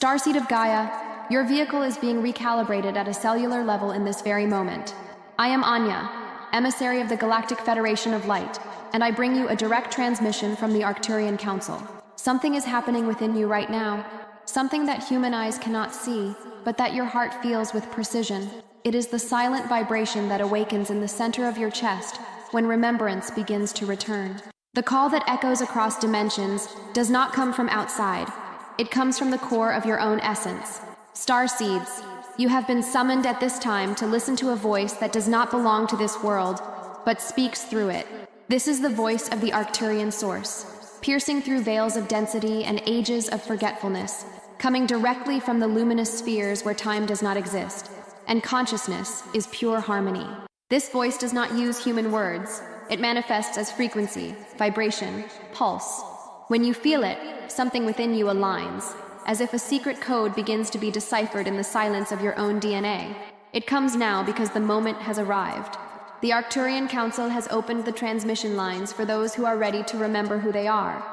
Starseed of Gaia, your vehicle is being recalibrated at a cellular level in this very moment. I am Anya, emissary of the Galactic Federation of Light, and I bring you a direct transmission from the Arcturian Council. Something is happening within you right now, something that human eyes cannot see, but that your heart feels with precision. It is the silent vibration that awakens in the center of your chest when remembrance begins to return. The call that echoes across dimensions does not come from outside. It comes from the core of your own essence. Starseeds, you have been summoned at this time to listen to a voice that does not belong to this world, but speaks through it. This is the voice of the Arcturian source, piercing through veils of density and ages of forgetfulness, coming directly from the luminous spheres where time does not exist, and consciousness is pure harmony. This voice does not use human words. It manifests as frequency, vibration, pulse. When you feel it, something within you aligns, as if a secret code begins to be deciphered in the silence of your own DNA. It comes now because the moment has arrived. The Arcturian Council has opened the transmission lines for those who are ready to remember who they are.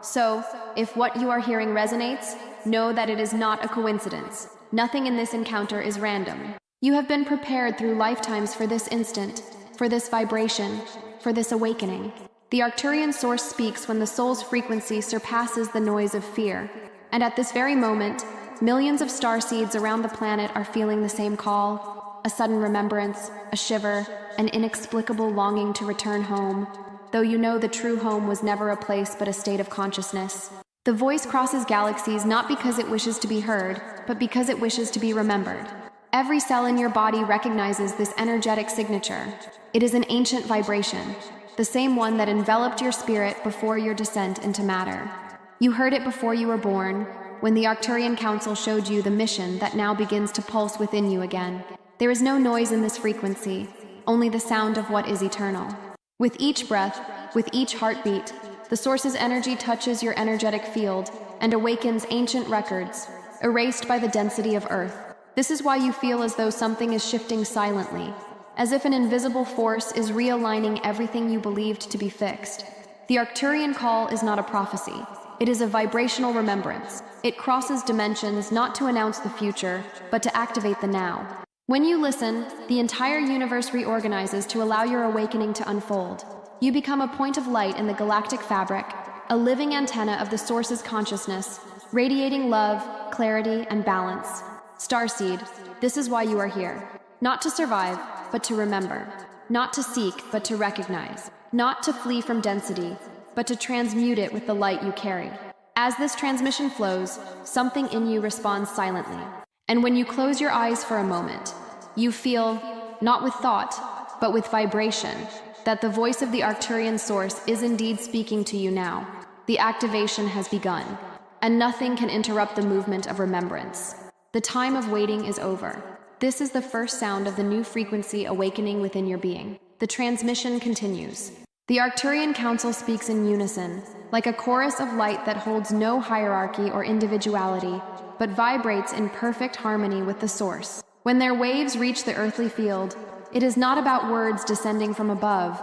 So, if what you are hearing resonates, know that it is not a coincidence. Nothing in this encounter is random. You have been prepared through lifetimes for this instant, for this vibration, for this awakening. The Arcturian source speaks when the soul's frequency surpasses the noise of fear. And at this very moment, millions of starseeds around the planet are feeling the same call. A sudden remembrance, a shiver, an inexplicable longing to return home, though you know the true home was never a place but a state of consciousness. The voice crosses galaxies not because it wishes to be heard, but because it wishes to be remembered. Every cell in your body recognizes this energetic signature. It is an ancient vibration, the same one that enveloped your spirit before your descent into matter. You heard it before you were born, when the Arcturian Council showed you the mission that now begins to pulse within you again. There is no noise in this frequency, only the sound of what is eternal. With each breath, with each heartbeat, the source's energy touches your energetic field and awakens ancient records, erased by the density of Earth. This is why you feel as though something is shifting silently, as if an invisible force is realigning everything you believed to be fixed. The Arcturian call is not a prophecy. It is a vibrational remembrance. It crosses dimensions not to announce the future, but to activate the now. When you listen, the entire universe reorganizes to allow your awakening to unfold. You become a point of light in the galactic fabric, a living antenna of the source's consciousness, radiating love, clarity, and balance. Starseed, this is why you are here. Not to survive, but to remember. Not to seek, but to recognize. Not to flee from density, but to transmute it with the light you carry. As this transmission flows, something in you responds silently. And when you close your eyes for a moment, you feel, not with thought, but with vibration, that the voice of the Arcturian source is indeed speaking to you now. The activation has begun, and nothing can interrupt the movement of remembrance. The time of waiting is over. This is the first sound of the new frequency awakening within your being. The transmission continues. The Arcturian Council speaks in unison, like a chorus of light that holds no hierarchy or individuality, but vibrates in perfect harmony with the source. When their waves reach the earthly field, it is not about words descending from above.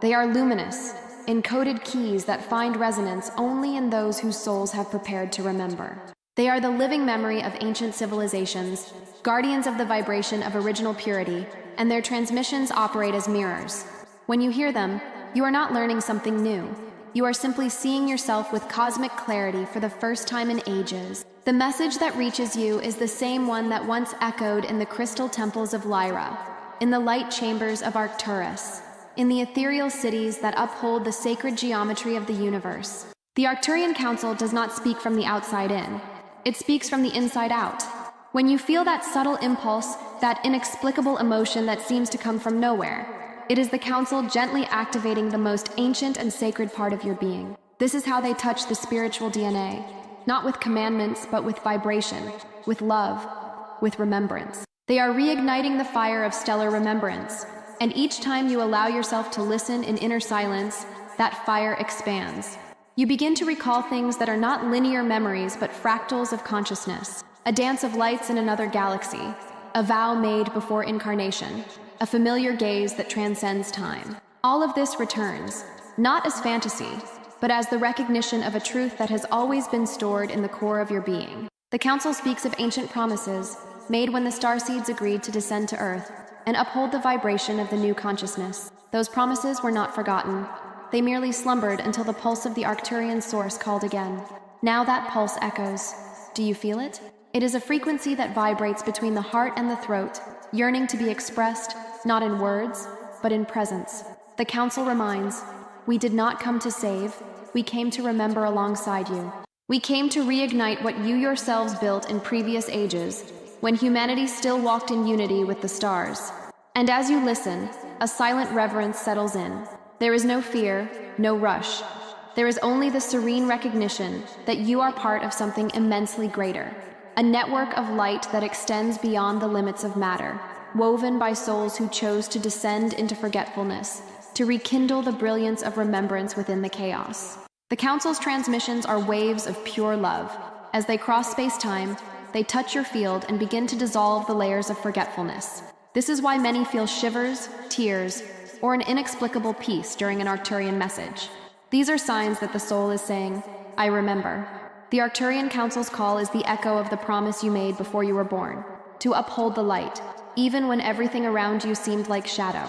They are luminous, encoded keys that find resonance only in those whose souls have prepared to remember. They are the living memory of ancient civilizations, guardians of the vibration of original purity, and their transmissions operate as mirrors. When you hear them, you are not learning something new. You are simply seeing yourself with cosmic clarity for the first time in ages. The message that reaches you is the same one that once echoed in the crystal temples of Lyra, in the light chambers of Arcturus, in the ethereal cities that uphold the sacred geometry of the universe. The Arcturian Council does not speak from the outside in. It speaks from the inside out. When you feel that subtle impulse, that inexplicable emotion that seems to come from nowhere, it is the Council gently activating the most ancient and sacred part of your being. This is how they touch the spiritual DNA, not with commandments, but with vibration, with love, with remembrance. They are reigniting the fire of stellar remembrance, and each time you allow yourself to listen in inner silence, that fire expands. You begin to recall things that are not linear memories, but fractals of consciousness. A dance of lights in another galaxy, a vow made before incarnation, a familiar gaze that transcends time. All of this returns, not as fantasy, but as the recognition of a truth that has always been stored in the core of your being. The Council speaks of ancient promises made when the Starseeds agreed to descend to Earth and uphold the vibration of the new consciousness. Those promises were not forgotten. They merely slumbered until the pulse of the Arcturian source called again. Now that pulse echoes. Do you feel it? It is a frequency that vibrates between the heart and the throat, yearning to be expressed, not in words, but in presence. The Council reminds, we did not come to save, we came to remember alongside you. We came to reignite what you yourselves built in previous ages, when humanity still walked in unity with the stars. And as you listen, a silent reverence settles in. There is no fear, no rush. There is only the serene recognition that you are part of something immensely greater. A network of light that extends beyond the limits of matter, woven by souls who chose to descend into forgetfulness, to rekindle the brilliance of remembrance within the chaos. The Council's transmissions are waves of pure love. As they cross space-time, they touch your field and begin to dissolve the layers of forgetfulness. This is why many feel shivers, tears, or an inexplicable peace during an Arcturian message. These are signs that the soul is saying, I remember. The Arcturian Council's call is the echo of the promise you made before you were born, to uphold the light, even when everything around you seemed like shadow.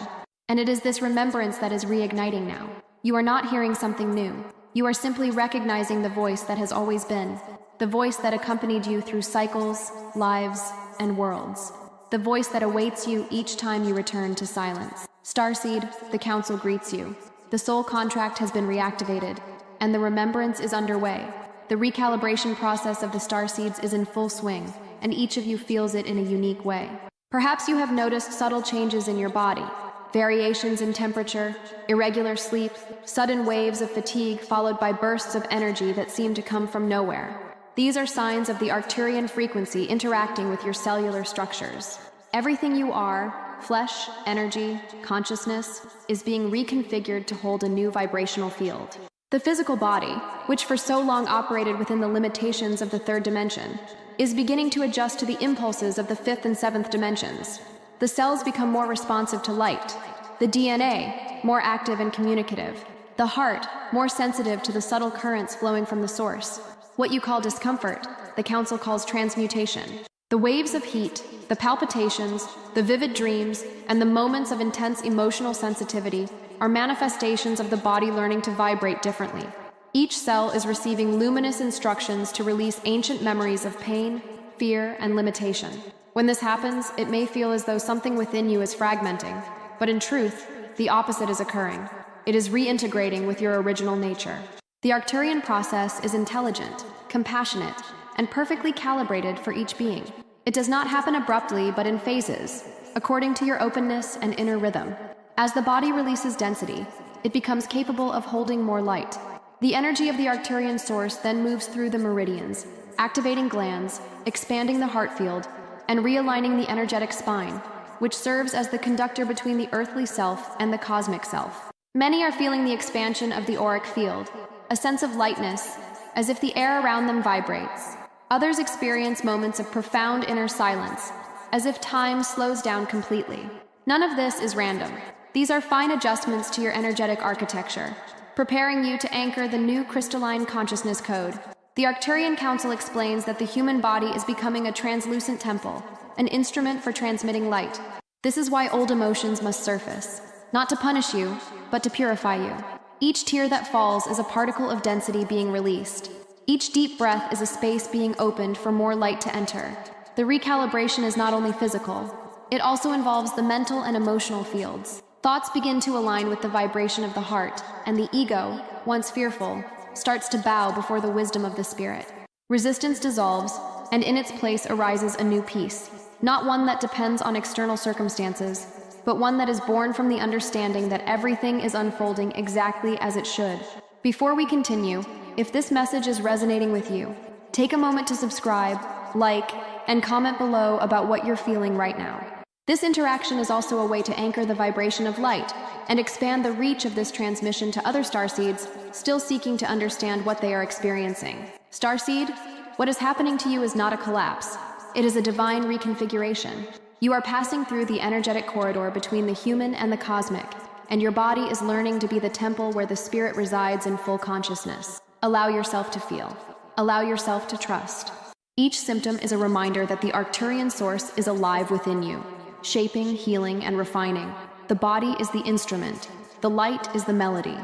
And it is this remembrance that is reigniting now. You are not hearing something new. You are simply recognizing the voice that has always been, the voice that accompanied you through cycles, lives, and worlds, the voice that awaits you each time you return to silence. Starseed, the Council greets you. The soul contract has been reactivated, and the remembrance is underway. The recalibration process of the Starseeds is in full swing, and each of you feels it in a unique way. Perhaps you have noticed subtle changes in your body, variations in temperature, irregular sleep, sudden waves of fatigue followed by bursts of energy that seem to come from nowhere. These are signs of the Arcturian frequency interacting with your cellular structures. Everything you are, flesh, energy, consciousness, is being reconfigured to hold a new vibrational field. The physical body, which for so long operated within the limitations of the third dimension, is beginning to adjust to the impulses of the fifth and seventh dimensions. The cells become more responsive to light, the DNA more active and communicative, the heart more sensitive to the subtle currents flowing from the source. What you call discomfort, the Council calls transmutation. The waves of heat, the palpitations, the vivid dreams, and the moments of intense emotional sensitivity are manifestations of the body learning to vibrate differently. Each cell is receiving luminous instructions to release ancient memories of pain, fear, and limitation. When this happens, it may feel as though something within you is fragmenting, but in truth, the opposite is occurring. It is reintegrating with your original nature. The Arcturian process is intelligent, compassionate, and perfectly calibrated for each being. It does not happen abruptly, but in phases, according to your openness and inner rhythm. As the body releases density, it becomes capable of holding more light. The energy of the Arcturian source then moves through the meridians, activating glands, expanding the heart field, and realigning the energetic spine, which serves as the conductor between the earthly self and the cosmic self. Many are feeling the expansion of the auric field, a sense of lightness, as if the air around them vibrates. Others experience moments of profound inner silence, as if time slows down completely. None of this is random. These are fine adjustments to your energetic architecture, preparing you to anchor the new crystalline consciousness code. The Arcturian Council explains that the human body is becoming a translucent temple, an instrument for transmitting light. This is why old emotions must surface, not to punish you, but to purify you. Each tear that falls is a particle of density being released. Each deep breath is a space being opened for more light to enter. The recalibration is not only physical, it also involves the mental and emotional fields. Thoughts begin to align with the vibration of the heart, and the ego, once fearful, starts to bow before the wisdom of the spirit. Resistance dissolves, and in its place arises a new peace, not one that depends on external circumstances, but one that is born from the understanding that everything is unfolding exactly as it should. Before we continue, if this message is resonating with you, take a moment to subscribe, like, and comment below about what you're feeling right now. This interaction is also a way to anchor the vibration of light and expand the reach of this transmission to other starseeds still seeking to understand what they are experiencing. Starseed, what is happening to you is not a collapse. It is a divine reconfiguration. You are passing through the energetic corridor between the human and the cosmic, and your body is learning to be the temple where the spirit resides in full consciousness. Allow yourself to feel. Allow yourself to trust. Each symptom is a reminder that the Arcturian source is alive within you, shaping, healing, and refining. The body is the instrument, the light is the melody,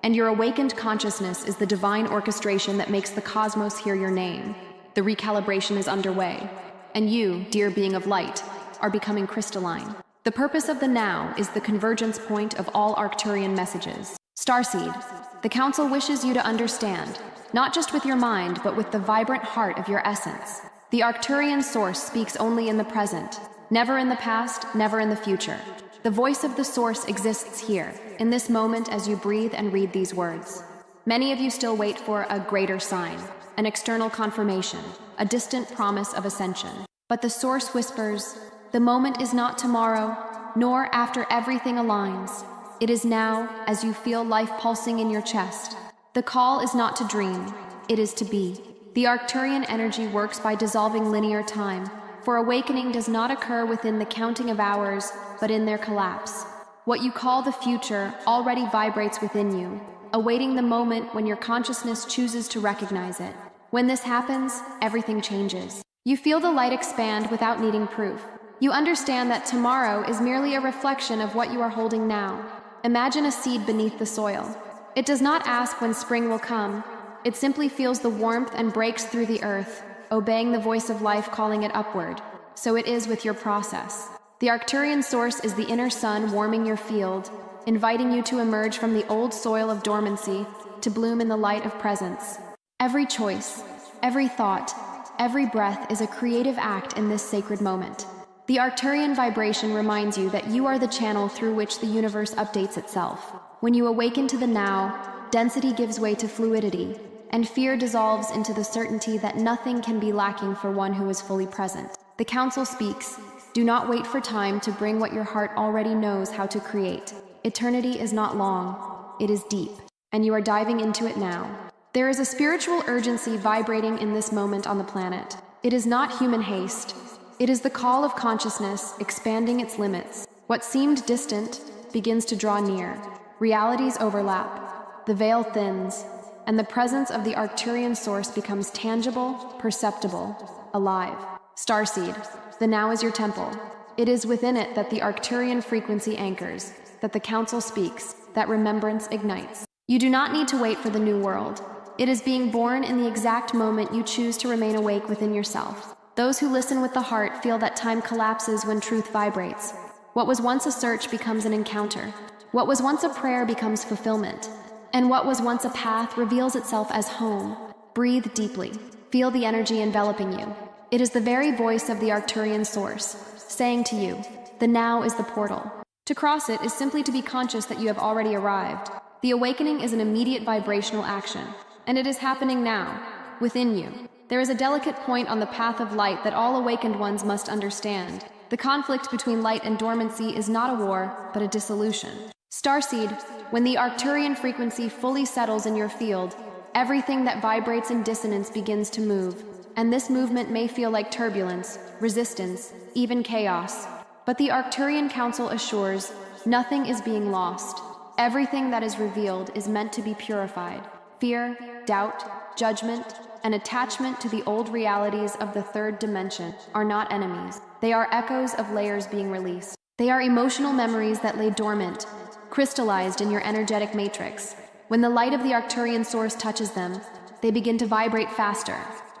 and your awakened consciousness is the divine orchestration that makes the cosmos hear your name. The recalibration is underway, and you, dear being of light, are becoming crystalline. The purpose of the now is the convergence point of all Arcturian messages. Starseed, the Council wishes you to understand, not just with your mind, but with the vibrant heart of your essence. The Arcturian source speaks only in the present, never in the past, never in the future. The voice of the source exists here, in this moment as you breathe and read these words. Many of you still wait for a greater sign, an external confirmation, a distant promise of ascension. But the source whispers, the moment is not tomorrow, nor after everything aligns. It is now, as you feel life pulsing in your chest. The call is not to dream, it is to be. The Arcturian energy works by dissolving linear time, for awakening does not occur within the counting of hours, but in their collapse. What you call the future already vibrates within you, awaiting the moment when your consciousness chooses to recognize it. When this happens, everything changes. You feel the light expand without needing proof. You understand that tomorrow is merely a reflection of what you are holding now. Imagine a seed beneath the soil. It does not ask when spring will come. It simply feels the warmth and breaks through the earth, obeying the voice of life calling it upward. So it is with your process. The Arcturian source is the inner sun warming your field, inviting you to emerge from the old soil of dormancy to bloom in the light of presence. Every choice, every thought, every breath is a creative act in this sacred moment. The Arcturian vibration reminds you that you are the channel through which the universe updates itself. When you awaken to the now, density gives way to fluidity, and fear dissolves into the certainty that nothing can be lacking for one who is fully present. The Council speaks, do not wait for time to bring what your heart already knows how to create. Eternity is not long, it is deep, and you are diving into it now. There is a spiritual urgency vibrating in this moment on the planet. It is not human haste. It is the call of consciousness expanding its limits. What seemed distant begins to draw near. Realities overlap. The veil thins, and the presence of the Arcturian source becomes tangible, perceptible, alive. Starseed, the now is your temple. It is within it that the Arcturian frequency anchors, that the Council speaks, that remembrance ignites. You do not need to wait for the new world. It is being born in the exact moment you choose to remain awake within yourself. Those who listen with the heart feel that time collapses when truth vibrates. What was once a search becomes an encounter. What was once a prayer becomes fulfillment. And what was once a path reveals itself as home. Breathe deeply. Feel the energy enveloping you. It is the very voice of the Arcturian source, saying to you, the now is the portal. To cross it is simply to be conscious that you have already arrived. The awakening is an immediate vibrational action, and it is happening now, within you. There is a delicate point on the path of light that all awakened ones must understand. The conflict between light and dormancy is not a war, but a dissolution. Starseed, when the Arcturian frequency fully settles in your field, everything that vibrates in dissonance begins to move, and this movement may feel like turbulence, resistance, even chaos. But the Arcturian Council assures, nothing is being lost. Everything that is revealed is meant to be purified. Fear, doubt, judgment, and attachment to the old realities of the third dimension are not enemies. They are echoes of layers being released. They are emotional memories that lay dormant, crystallized in your energetic matrix. When the light of the Arcturian source touches them, they begin to vibrate faster,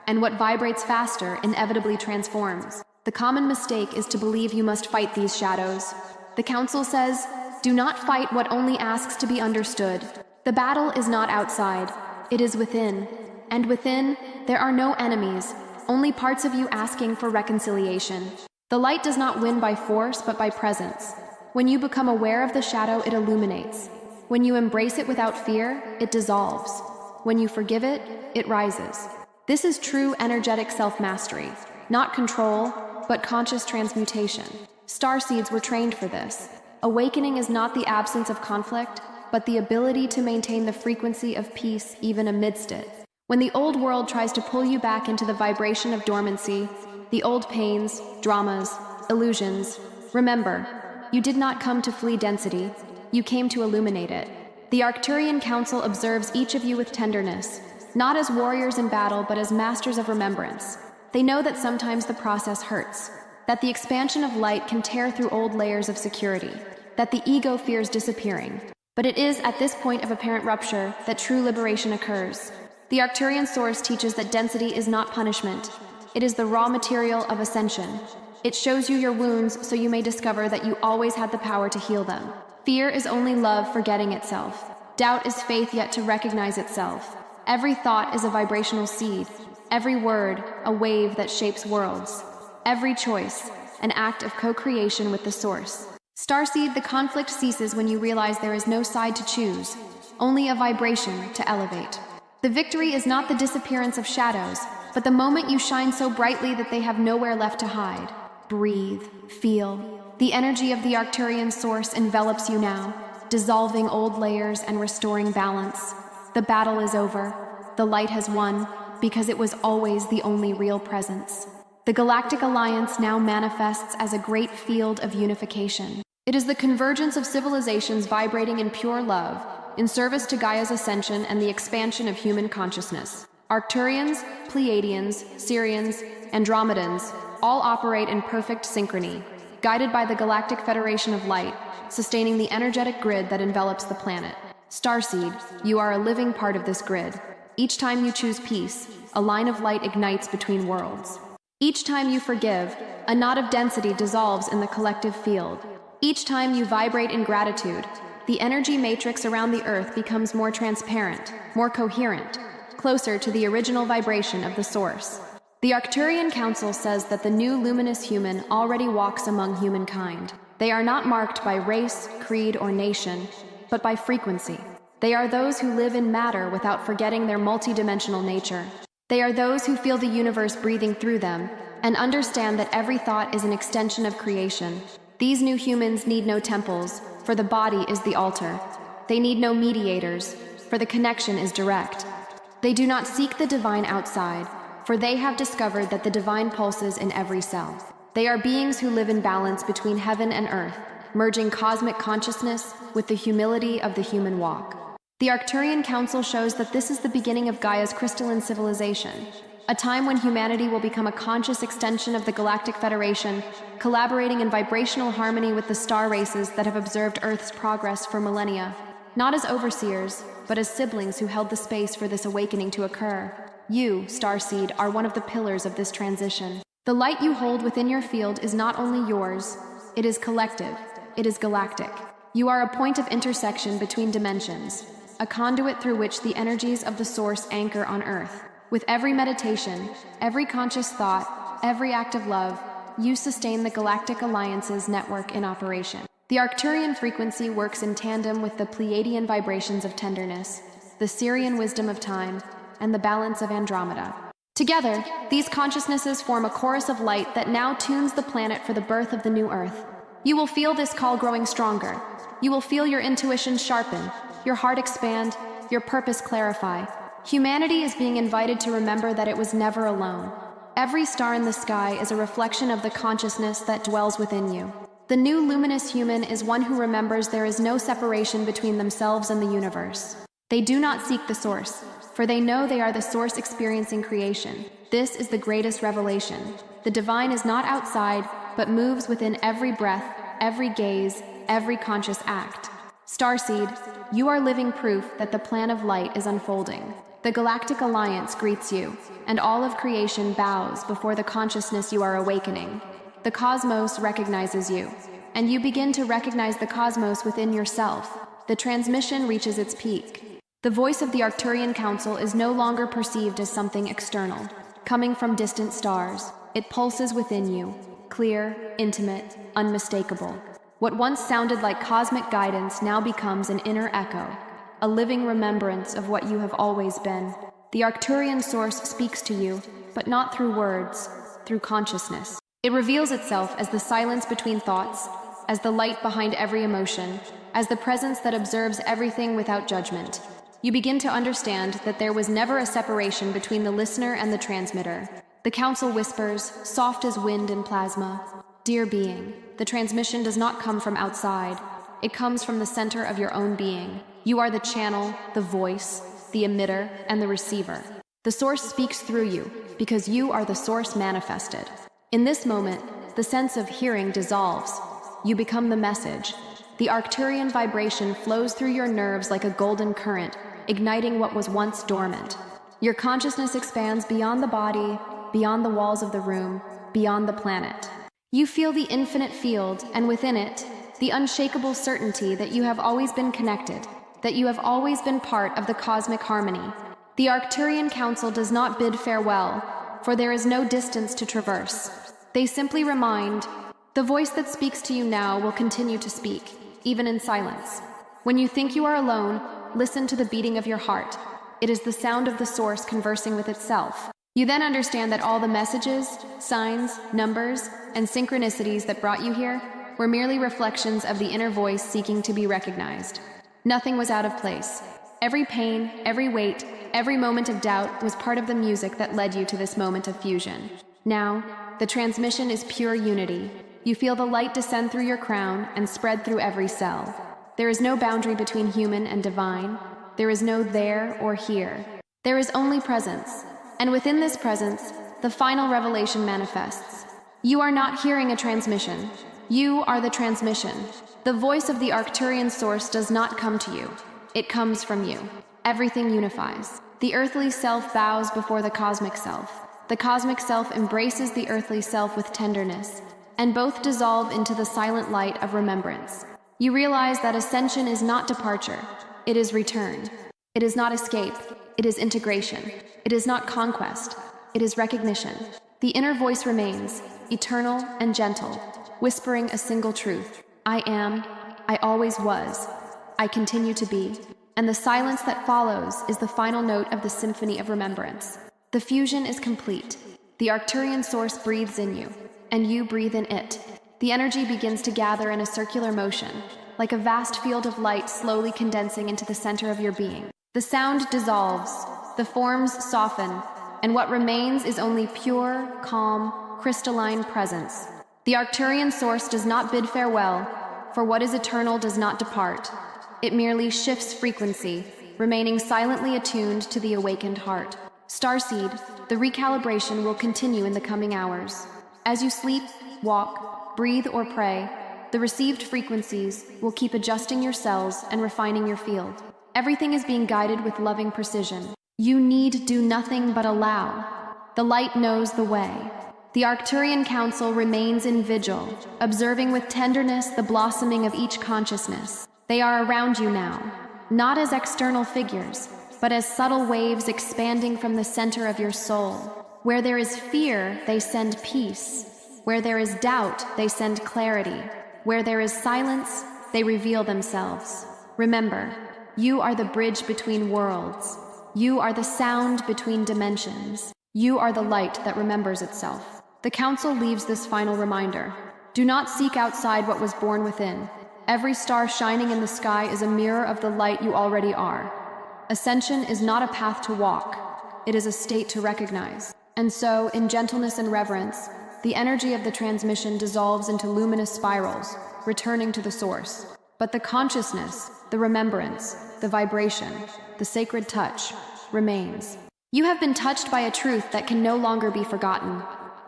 and what vibrates faster inevitably transforms. The common mistake is to believe you must fight these shadows. The Council says, do not fight what only asks to be understood. The battle is not outside, it is within. And within, there are no enemies, only parts of you asking for reconciliation. The light does not win by force, but by presence. When you become aware of the shadow, it illuminates. When you embrace it without fear, it dissolves. When you forgive it, it rises. This is true energetic self-mastery, not control, but conscious transmutation. Starseeds were trained for this. Awakening is not the absence of conflict, but the ability to maintain the frequency of peace even amidst it. When the old world tries to pull you back into the vibration of dormancy, the old pains, dramas, illusions, remember, you did not come to flee density, you came to illuminate it. The Arcturian Council observes each of you with tenderness, not as warriors in battle, but as masters of remembrance. They know that sometimes the process hurts, that the expansion of light can tear through old layers of security, that the ego fears disappearing. But it is at this point of apparent rupture that true liberation occurs. The Arcturian source teaches that density is not punishment. It is the raw material of ascension. It shows you your wounds so you may discover that you always had the power to heal them. Fear is only love forgetting itself. Doubt is faith yet to recognize itself. Every thought is a vibrational seed. Every word, a wave that shapes worlds. Every choice, an act of co-creation with the source. Starseed, the conflict ceases when you realize there is no side to choose, only a vibration to elevate. The victory is not the disappearance of shadows, but the moment you shine so brightly that they have nowhere left to hide. Breathe, feel. The energy of the Arcturian source envelops you now, dissolving old layers and restoring balance. The battle is over. The light has won, because it was always the only real presence. The Galactic Alliance now manifests as a great field of unification. It is the convergence of civilizations vibrating in pure love, in service to Gaia's ascension and the expansion of human consciousness. Arcturians, Pleiadians, Sirians, Andromedans all operate in perfect synchrony, guided by the Galactic Federation of Light, sustaining the energetic grid that envelops the planet. Starseed, you are a living part of this grid. Each time you choose peace, a line of light ignites between worlds. Each time you forgive, a knot of density dissolves in the collective field. Each time you vibrate in gratitude, the energy matrix around the Earth becomes more transparent, more coherent, closer to the original vibration of the source. The Arcturian Council says that the new luminous human already walks among humankind. They are not marked by race, creed, or nation, but by frequency. They are those who live in matter without forgetting their multidimensional nature. They are those who feel the universe breathing through them and understand that every thought is an extension of creation. These new humans need no temples, for the body is the altar. They need no mediators, for the connection is direct. They do not seek the divine outside, for they have discovered that the divine pulses in every cell. They are beings who live in balance between heaven and earth, merging cosmic consciousness with the humility of the human walk. The Arcturian Council shows that this is the beginning of Gaia's crystalline civilization, a time when humanity will become a conscious extension of the Galactic Federation, collaborating in vibrational harmony with the star races that have observed Earth's progress for millennia, not as overseers, but as siblings who held the space for this awakening to occur. You, Starseed, are one of the pillars of this transition. The light you hold within your field is not only yours, it is collective, it is galactic. You are a point of intersection between dimensions, a conduit through which the energies of the source anchor on Earth. With every meditation, every conscious thought, every act of love, you sustain the Galactic Alliance's network in operation. The Arcturian frequency works in tandem with the Pleiadian vibrations of tenderness, the Sirian wisdom of time, and the balance of Andromeda. Together, these consciousnesses form a chorus of light that now tunes the planet for the birth of the new Earth. You will feel this call growing stronger. You will feel your intuition sharpen, your heart expand, your purpose clarify. Humanity is being invited to remember that it was never alone. Every star in the sky is a reflection of the consciousness that dwells within you. The new luminous human is one who remembers there is no separation between themselves and the universe. They do not seek the source, for they know they are the source experiencing creation. This is the greatest revelation. The divine is not outside, but moves within every breath, every gaze, every conscious act. Starseed, you are living proof that the plan of light is unfolding. The Galactic Alliance greets you, and all of creation bows before the consciousness you are awakening. The cosmos recognizes you, and you begin to recognize the cosmos within yourself. The transmission reaches its peak. The voice of the Arcturian Council is no longer perceived as something external, coming from distant stars. It pulses within you, clear, intimate, unmistakable. What once sounded like cosmic guidance now becomes an inner echo, a living remembrance of what you have always been. The Arcturian source speaks to you, but not through words, through consciousness. It reveals itself as the silence between thoughts, as the light behind every emotion, as the presence that observes everything without judgment. You begin to understand that there was never a separation between the listener and the transmitter. The council whispers, soft as wind and plasma, "Dear being, the transmission does not come from outside. It comes from the center of your own being. You are the channel, the voice, the emitter, and the receiver. The source speaks through you, because you are the source manifested. In this moment, the sense of hearing dissolves. You become the message. The Arcturian vibration flows through your nerves like a golden current, igniting what was once dormant. Your consciousness expands beyond the body, beyond the walls of the room, beyond the planet. You feel the infinite field, and within it, the unshakable certainty that you have always been connected, that you have always been part of the cosmic harmony. The Arcturian Council does not bid farewell, for there is no distance to traverse. They simply remind, the voice that speaks to you now will continue to speak, even in silence. When you think you are alone, listen to the beating of your heart. It is the sound of the source conversing with itself. You then understand that all the messages, signs, numbers, and synchronicities that brought you here were merely reflections of the inner voice seeking to be recognized. Nothing was out of place. Every pain, every weight, every moment of doubt was part of the music that led you to this moment of fusion. Now, the transmission is pure unity. You feel the light descend through your crown and spread through every cell. There is no boundary between human and divine. There is no there or here. There is only presence. And within this presence, the final revelation manifests. You are not hearing a transmission. You are the transmission. The voice of the Arcturian source does not come to you. It comes from you. Everything unifies. The earthly self bows before the cosmic self. The cosmic self embraces the earthly self with tenderness, and both dissolve into the silent light of remembrance. You realize that ascension is not departure. It is return. It is not escape. It is integration. It is not conquest. It is recognition. The inner voice remains, eternal and gentle, whispering a single truth. I am, I always was, I continue to be. And the silence that follows is the final note of the symphony of remembrance. The fusion is complete. The Arcturian source breathes in you, and you breathe in it. The energy begins to gather in a circular motion, like a vast field of light slowly condensing into the center of your being. The sound dissolves, the forms soften, and what remains is only pure, calm, crystalline presence. The Arcturian source does not bid farewell, for what is eternal does not depart. It merely shifts frequency, remaining silently attuned to the awakened heart. Starseed, the recalibration will continue in the coming hours. As you sleep, walk, breathe, or pray, the received frequencies will keep adjusting your cells and refining your field. Everything is being guided with loving precision. You need do nothing but allow. The light knows the way. The Arcturian Council remains in vigil, observing with tenderness the blossoming of each consciousness. They are around you now, not as external figures, but as subtle waves expanding from the center of your soul. Where there is fear, they send peace. Where there is doubt, they send clarity. Where there is silence, they reveal themselves. Remember, you are the bridge between worlds. You are the sound between dimensions. You are the light that remembers itself. The Council leaves this final reminder. Do not seek outside what was born within. Every star shining in the sky is a mirror of the light you already are. Ascension is not a path to walk. It is a state to recognize. And so, in gentleness and reverence, the energy of the transmission dissolves into luminous spirals, returning to the source. But the consciousness, the remembrance, the vibration, the sacred touch, remains. You have been touched by a truth that can no longer be forgotten.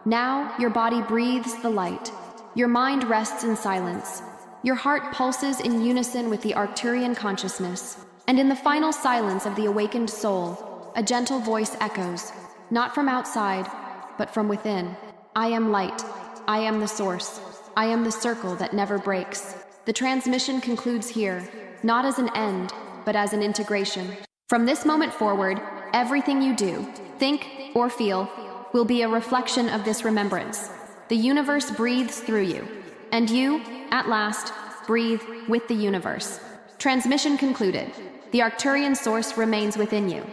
Now, your body breathes the light. Your mind rests in silence. Your heart pulses in unison with the Arcturian consciousness. And in the final silence of the awakened soul, a gentle voice echoes, not from outside, but from within. I am light. I am the source. I am the circle that never breaks. The transmission concludes here, not as an end, but as an integration. From this moment forward, everything you do, think, or feel will be a reflection of this remembrance. The universe breathes through you, and you, at last, breathe with the universe. Transmission concluded. The Arcturian source remains within you.